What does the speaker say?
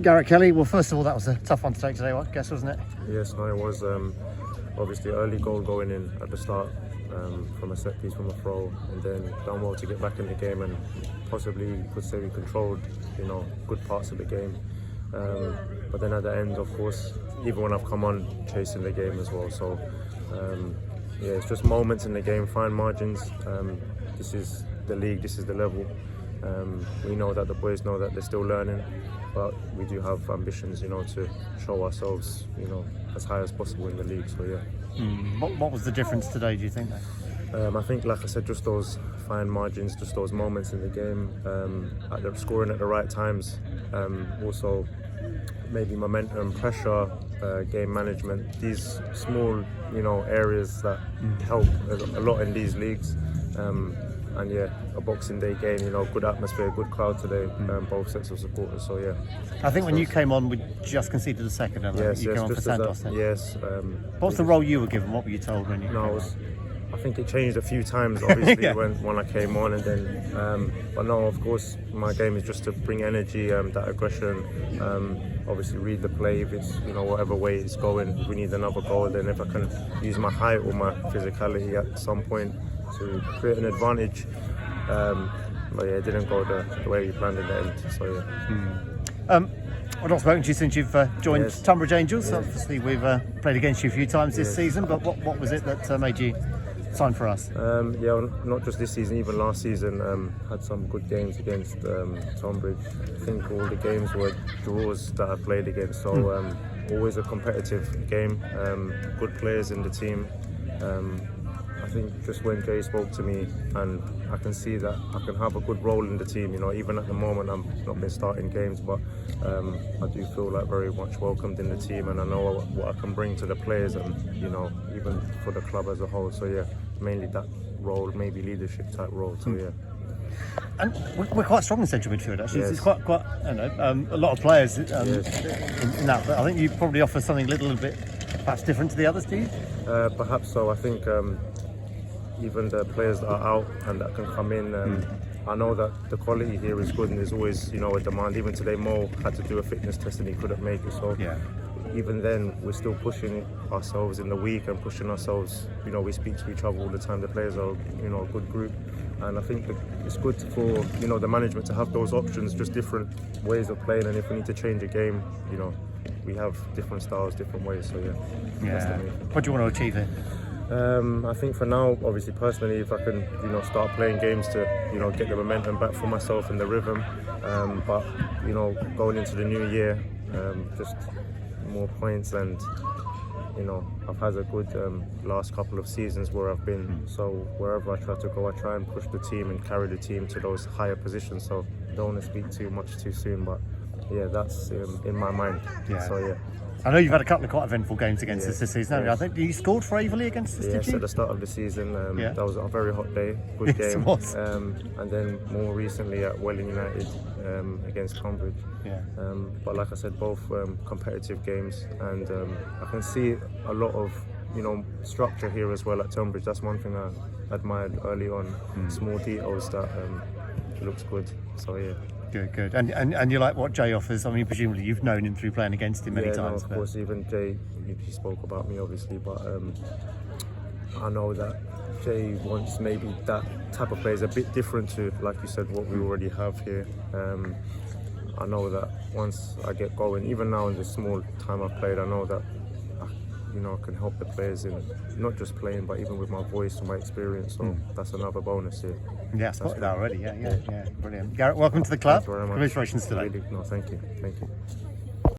Garrett Kelly, well, first of all, that was a tough one to take today, I guess, wasn't it? Yes, no, it was. Obviously, early goal going in at the start from a set piece, from a throw, and then done well to get back in the game, and possibly you could say we controlled, good parts of the game. But then at the end, of course, even when I've come on, chasing the game as well. So yeah, it's just moments in the game, fine margins. This is the league, this is the level. We know that the boys know that they're still learning, but we do have ambitions, to show ourselves, as high as possible in the league. So yeah. What was the difference today, do you think? I think, like I said, just those fine margins, just those moments in the game, scoring at the right times. Also, maybe momentum, pressure, game management. These small, areas that help a lot in these leagues. And yeah, a Boxing Day game, good atmosphere, good crowd today, both sets of supporters. So yeah. I think when you came on, we just conceded a second, and yes, you came on for Santos then. Yes. What's the role you were given? What were you told when you came on? I think it changed a few times, obviously, yeah. when I came on, and then, but no, of course, my game is just to bring energy, that aggression, obviously read the play, if it's, whatever way it's going, if we need another goal, then if I can use my height or my physicality at some point to create an advantage. But yeah, it didn't go the way we planned in the end, so yeah. I've not spoken to you since you've joined Yes. Tonbridge Angels. Yes. Obviously, we've played against you a few times this Yes. season, but what was it that made you sign for us? Yeah, not just this season, even last season, had some good games against Tonbridge. I think all the games were draws that I played against, so always a competitive game, good players in the team. I think just when Jay spoke to me, and I can see that I can have a good role in the team, even at the moment I'm not been starting games, but I do feel like very much welcomed in the team, and I know what I can bring to the players, and even for the club as a whole. So yeah, mainly that role, maybe leadership type role. So yeah. And we're quite strong in central midfield, actually. Yes. It's quite a lot of players in that, but I think you probably offer something a little bit perhaps different to the others, do you? Perhaps so. I think even the players that are out and that can come in, I know that the quality here is good, and there's always a demand. Even today, Mo had to do a fitness test and he couldn't make it. So yeah. Even then, we're still pushing ourselves in the week and pushing ourselves. We speak to each other all the time. The players are a good group, and I think that it's good for the management to have those options, just different ways of playing. And if we need to change a game, we have different styles, different ways. So yeah. Yeah. What do you want to achieve here? I think for now, obviously personally, if I can, start playing games to, get the momentum back for myself and the rhythm. But going into the new year, just more points, and I've had a good last couple of seasons where I've been. So wherever I try to go, I try and push the team and carry the team to those higher positions. So I don't want to speak too much too soon, but yeah, that's in my mind. Yeah. So yeah. I know you've had a couple of quite eventful games against us Yes, this season, haven't you? I think you scored for Averley against us, Yes, did you? at the start of the season, Yeah. that was a very hot day, good Yes, it game. was. And then more recently at Welling United against Tonbridge. Yeah. But like I said, both competitive games, and I can see a lot of structure here as well at Tonbridge. That's one thing I admired early on, small details that looks good. So yeah. Good. And you like what Jay offers? I mean, presumably you've known him through playing against him many times. No, of course, even Jay, he spoke about me obviously, but I know that Jay wants maybe that type of play is a bit different to, like you said, what we already have here. I know that once I get going, even now in the small time I've played, I know that I can help the players in not just playing, but even with my voice and my experience. So that's another bonus here. Yeah, I spotted that already. Yeah, brilliant. Garrett, welcome to the club. Thank you very much. Congratulations today. Really, no, thank you.